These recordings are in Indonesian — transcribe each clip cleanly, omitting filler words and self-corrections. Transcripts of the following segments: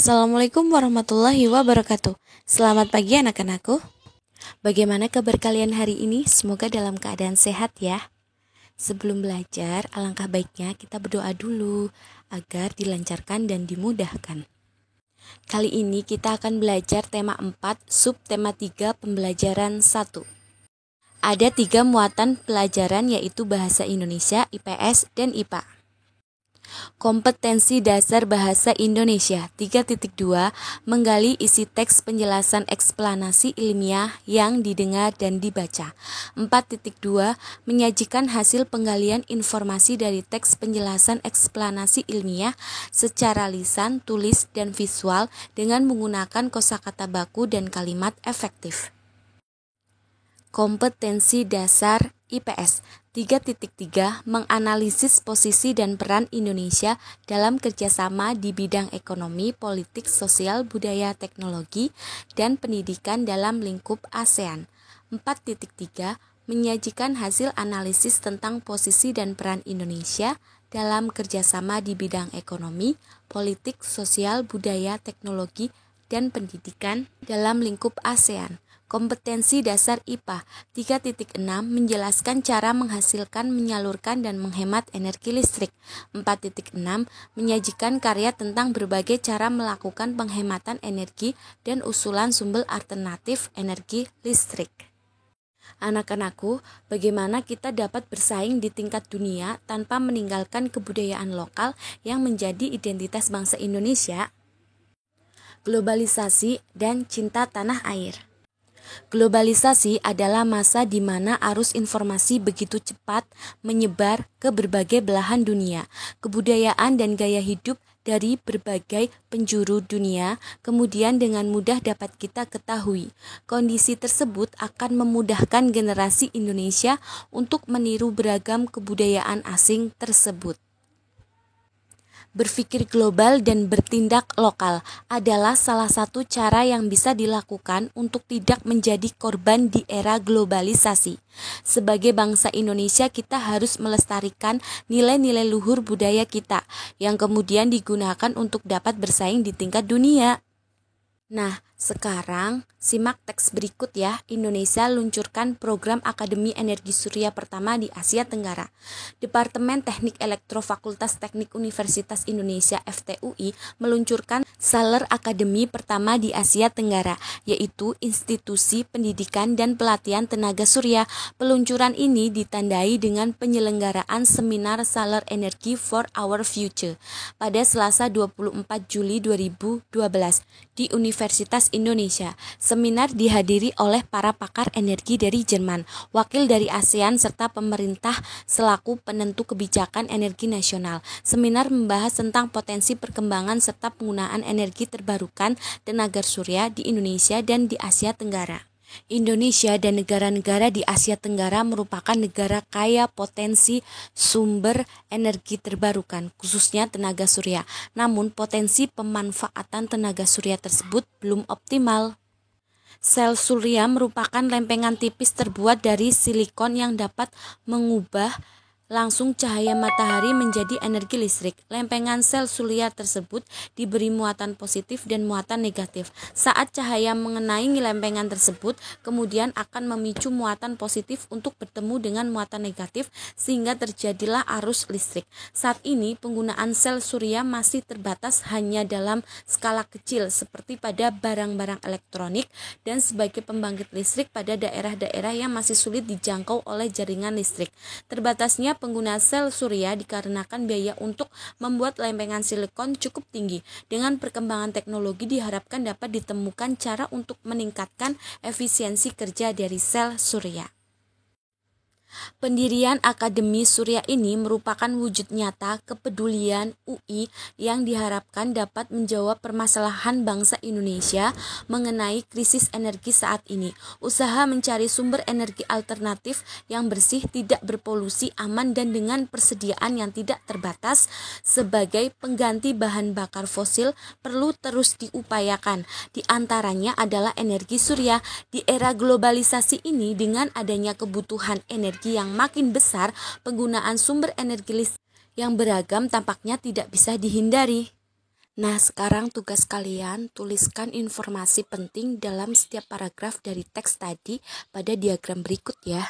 Assalamualaikum warahmatullahi wabarakatuh. Selamat pagi anak-anakku. Bagaimana kabar kalian hari ini? Semoga dalam keadaan sehat ya. Sebelum belajar, alangkah baiknya kita berdoa dulu agar dilancarkan dan dimudahkan. Kali ini kita akan belajar tema 4, subtema 3, pembelajaran 1. Ada 3 muatan pelajaran yaitu Bahasa Indonesia, IPS, dan IPA. Kompetensi dasar bahasa Indonesia 3.2 menggali isi teks penjelasan eksplanasi ilmiah yang didengar dan dibaca. 4.2 menyajikan hasil penggalian informasi dari teks penjelasan eksplanasi ilmiah secara lisan, tulis, dan visual dengan menggunakan kosakata baku dan kalimat efektif. Kompetensi dasar IPS 3.3 menganalisis posisi dan peran Indonesia dalam kerjasama di bidang ekonomi, politik, sosial, budaya, teknologi, dan pendidikan dalam lingkup ASEAN. 4.3 menyajikan hasil analisis tentang posisi dan peran Indonesia dalam kerjasama di bidang ekonomi, politik, sosial, budaya, teknologi, dan pendidikan dalam lingkup ASEAN. Kompetensi dasar IPA 3.6 menjelaskan cara menghasilkan, menyalurkan, dan menghemat energi listrik. 4.6 menyajikan karya tentang berbagai cara melakukan penghematan energi dan usulan sumber alternatif energi listrik. Anak-anakku, bagaimana kita dapat bersaing di tingkat dunia tanpa meninggalkan kebudayaan lokal yang menjadi identitas bangsa Indonesia? Globalisasi dan cinta tanah air. Globalisasi adalah masa di mana arus informasi begitu cepat menyebar ke berbagai belahan dunia. Kebudayaan dan gaya hidup dari berbagai penjuru dunia kemudian dengan mudah dapat kita ketahui. Kondisi tersebut akan memudahkan generasi Indonesia untuk meniru beragam kebudayaan asing tersebut. Berpikir global dan bertindak lokal adalah salah satu cara yang bisa dilakukan untuk tidak menjadi korban di era globalisasi. Sebagai bangsa Indonesia, kita harus melestarikan nilai-nilai luhur budaya kita yang kemudian digunakan untuk dapat bersaing di tingkat dunia. Nah, sekarang simak teks berikut ya. Indonesia luncurkan program Akademi Energi Surya pertama di Asia Tenggara. Departemen Teknik Elektro Fakultas Teknik Universitas Indonesia FTUI meluncurkan Saler Akademi pertama di Asia Tenggara, yaitu Institusi Pendidikan dan Pelatihan Tenaga Surya. Peluncuran ini ditandai dengan penyelenggaraan seminar Saler Energi for Our Future pada Selasa 24 Juli 2012 di Universitas Indonesia. Seminar dihadiri oleh para pakar energi dari Jerman, wakil dari ASEAN, serta pemerintah selaku penentu kebijakan energi nasional. Seminar membahas tentang potensi perkembangan serta penggunaan energi terbarukan tenaga surya di Indonesia dan di Asia Tenggara. Indonesia dan negara-negara di Asia Tenggara merupakan negara kaya potensi sumber energi terbarukan, khususnya tenaga surya. Namun, potensi pemanfaatan tenaga surya tersebut belum optimal. Sel surya merupakan lempengan tipis terbuat dari silikon yang dapat mengubah langsung cahaya matahari menjadi energi listrik. Lempengan sel surya tersebut diberi muatan positif dan muatan negatif. Saat cahaya mengenai lempengan tersebut, kemudian akan memicu muatan positif untuk bertemu dengan muatan negatif sehingga terjadilah arus listrik. Saat ini penggunaan sel surya masih terbatas hanya dalam skala kecil seperti pada barang-barang elektronik dan sebagai pembangkit listrik pada daerah-daerah yang masih sulit dijangkau oleh jaringan listrik. Terbatasnya pengguna sel surya dikarenakan biaya untuk membuat lempengan silikon cukup tinggi. Dengan perkembangan teknologi diharapkan dapat ditemukan cara untuk meningkatkan efisiensi kerja dari sel surya. Pendirian Akademi Surya ini merupakan wujud nyata kepedulian UI yang diharapkan dapat menjawab permasalahan bangsa Indonesia mengenai krisis energi saat ini. Usaha mencari sumber energi alternatif yang bersih, tidak berpolusi, aman, dan dengan persediaan yang tidak terbatas sebagai pengganti bahan bakar fosil perlu terus diupayakan. Di antaranya adalah energi surya. Di era globalisasi ini, dengan adanya kebutuhan energi yang makin besar, penggunaan sumber energi listrik yang beragam tampaknya tidak bisa dihindari. Nah, sekarang tugas kalian tuliskan informasi penting dalam setiap paragraf dari teks tadi pada diagram berikut ya.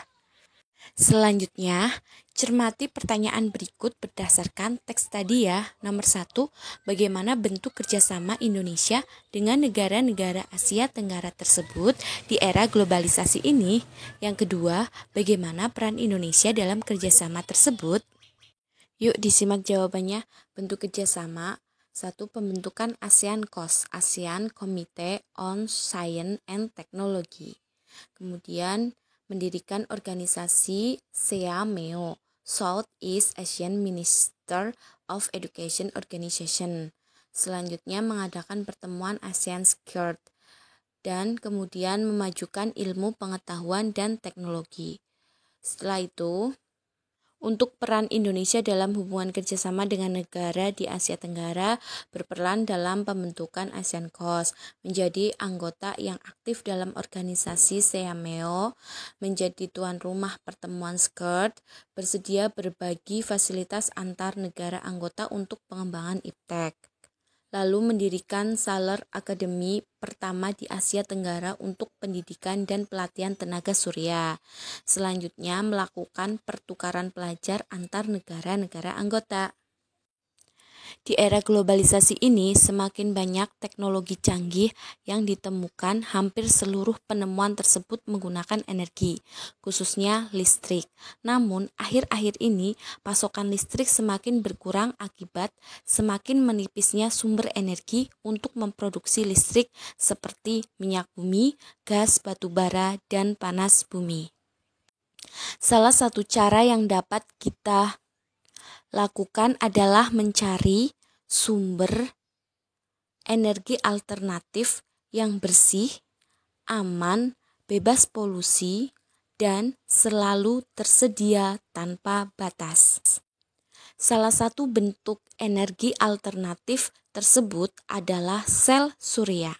Selanjutnya, cermati pertanyaan berikut berdasarkan teks tadi ya. Nomor 1, bagaimana bentuk kerjasama Indonesia dengan negara-negara Asia Tenggara tersebut di era globalisasi ini? Yang kedua, bagaimana peran Indonesia dalam kerjasama tersebut? Yuk disimak jawabannya. Bentuk kerjasama. 1. Pembentukan ASEAN COS, ASEAN Committee on Science and Technology. Kemudian mendirikan organisasi SEAMEO, Southeast Asian Minister of Education Organization. Selanjutnya mengadakan pertemuan ASEAN Skirt dan kemudian memajukan ilmu pengetahuan dan teknologi. Setelah itu, untuk peran Indonesia dalam hubungan kerjasama dengan negara di Asia Tenggara berperan dalam pembentukan ASEAN COS, menjadi anggota yang aktif dalam organisasi SEAMEO, menjadi tuan rumah pertemuan SKIRT, bersedia berbagi fasilitas antar negara anggota untuk pengembangan iptek. Lalu mendirikan Saler Academy pertama di Asia Tenggara untuk pendidikan dan pelatihan tenaga surya. Selanjutnya melakukan pertukaran pelajar antar negara-negara anggota. Di era globalisasi ini, semakin banyak teknologi canggih yang ditemukan. Hampir seluruh penemuan tersebut menggunakan energi, khususnya listrik. Namun, akhir-akhir ini, pasokan listrik semakin berkurang akibat semakin menipisnya sumber energi untuk memproduksi listrik seperti minyak bumi, gas batu bara, dan panas bumi. Salah satu cara yang dapat kita lakukan adalah mencari sumber energi alternatif yang bersih, aman, bebas polusi, dan selalu tersedia tanpa batas. Salah satu bentuk energi alternatif tersebut adalah sel surya.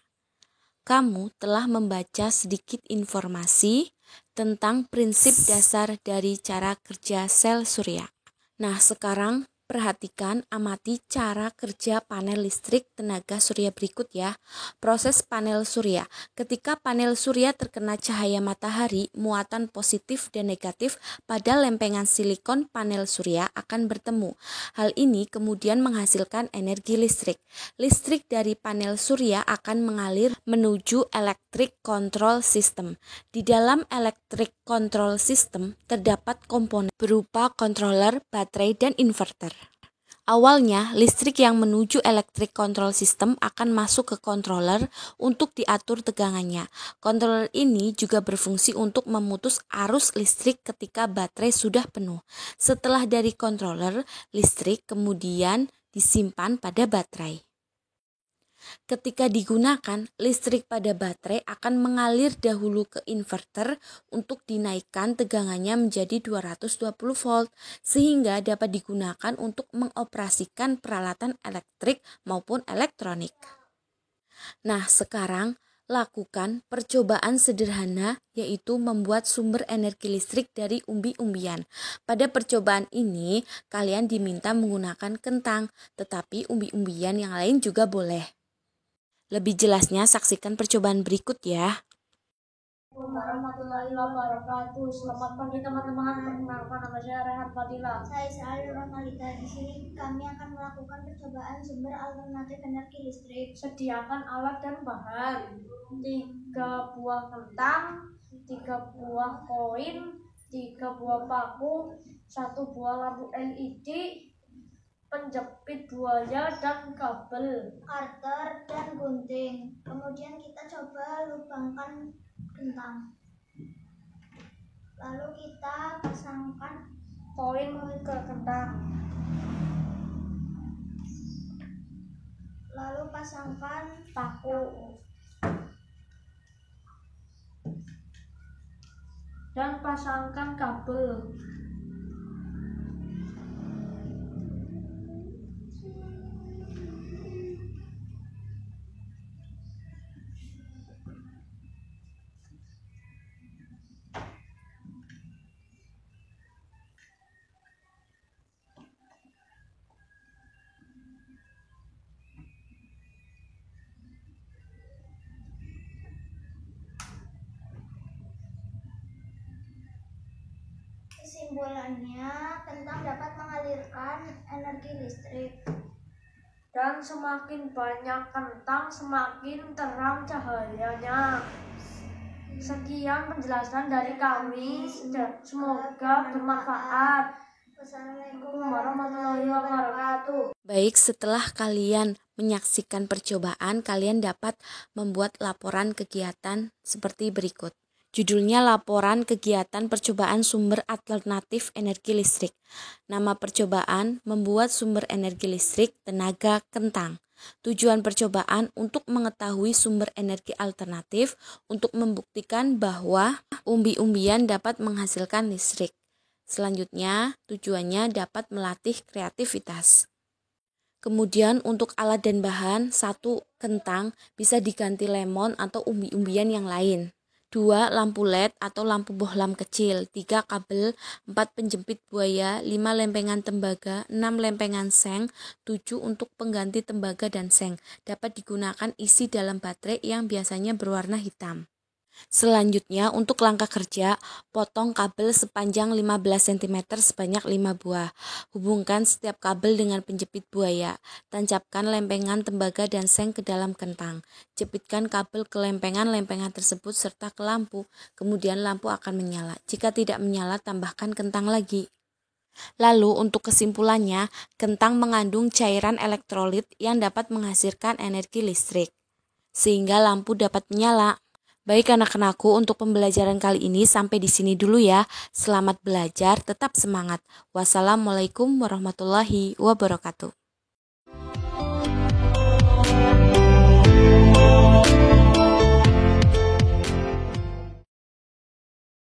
Kamu telah membaca sedikit informasi tentang prinsip dasar dari cara kerja sel surya. Nah, sekarang perhatikan, amati cara kerja panel listrik tenaga surya berikut ya. Proses panel surya. Ketika panel surya terkena cahaya matahari, muatan positif dan negatif pada lempengan silikon panel surya akan bertemu. Hal ini kemudian menghasilkan energi listrik. Listrik dari panel surya akan mengalir menuju electric control system. Di dalam electric control system terdapat komponen berupa controller, baterai, dan inverter. Awalnya, listrik yang menuju electric control system akan masuk ke controller untuk diatur tegangannya. Controller ini juga berfungsi untuk memutus arus listrik ketika baterai sudah penuh. Setelah dari controller, listrik kemudian disimpan pada baterai. Ketika digunakan, listrik pada baterai akan mengalir dahulu ke inverter untuk dinaikkan tegangannya menjadi 220 volt sehingga dapat digunakan untuk mengoperasikan peralatan elektrik maupun elektronik. Nah, sekarang lakukan percobaan sederhana yaitu membuat sumber energi listrik dari umbi-umbian. Pada percobaan ini, kalian diminta menggunakan kentang, tetapi umbi-umbian yang lain juga boleh. Lebih jelasnya saksikan percobaan berikut ya. Warahmatullahi wabarakatuh. Selamat pagi teman-teman. Nama saya Rehan Fadila. Saya Sari Romalita. Di sini kami akan melakukan percobaan sumber alternatif energi listrik. Sediakan alat dan bahan: 3 buah kentang, 3 buah koin, 3 buah paku, 1 buah lampu LED, penjepit buaya dan kabel, Karter dan gunting. Kemudian kita coba lubangkan kentang. Lalu kita pasangkan koin ke kentang. Lalu pasangkan paku dan pasangkan kabel. Kesimpulannya, kentang dapat mengalirkan energi listrik. Dan semakin banyak kentang, semakin terang cahayanya. Sekian penjelasan dari kami, semoga bermanfaat. Wassalamualaikum Warahmatullahi wabarakatuh. Baik, setelah kalian menyaksikan percobaan, kalian dapat membuat laporan kegiatan seperti berikut. Judulnya laporan kegiatan percobaan sumber alternatif energi listrik. Nama percobaan membuat sumber energi listrik tenaga kentang. Tujuan percobaan untuk mengetahui sumber energi alternatif untuk membuktikan bahwa umbi-umbian dapat menghasilkan listrik. Selanjutnya, tujuannya dapat melatih kreativitas. Kemudian untuk alat dan bahan, 1 kentang bisa diganti lemon atau umbi-umbian yang lain. 2 lampu LED atau lampu bohlam kecil, 3 kabel, 4 penjepit buaya, 5 lempengan tembaga, 6 lempengan seng, 7 untuk pengganti tembaga dan seng. Dapat digunakan isi dalam baterai yang biasanya berwarna hitam. Selanjutnya untuk langkah kerja, potong kabel sepanjang 15 cm sebanyak 5 buah. Hubungkan setiap kabel dengan penjepit buaya. Tancapkan lempengan tembaga dan seng ke dalam kentang. Jepitkan kabel ke lempengan-lempengan tersebut serta ke lampu. Kemudian lampu akan menyala. Jika tidak menyala, tambahkan kentang lagi. Lalu untuk kesimpulannya, kentang mengandung cairan elektrolit yang dapat menghasilkan energi listrik, sehingga lampu dapat menyala. Baik anak-anakku, untuk pembelajaran kali ini sampai di sini dulu ya. Selamat belajar, tetap semangat. Wassalamualaikum warahmatullahi wabarakatuh.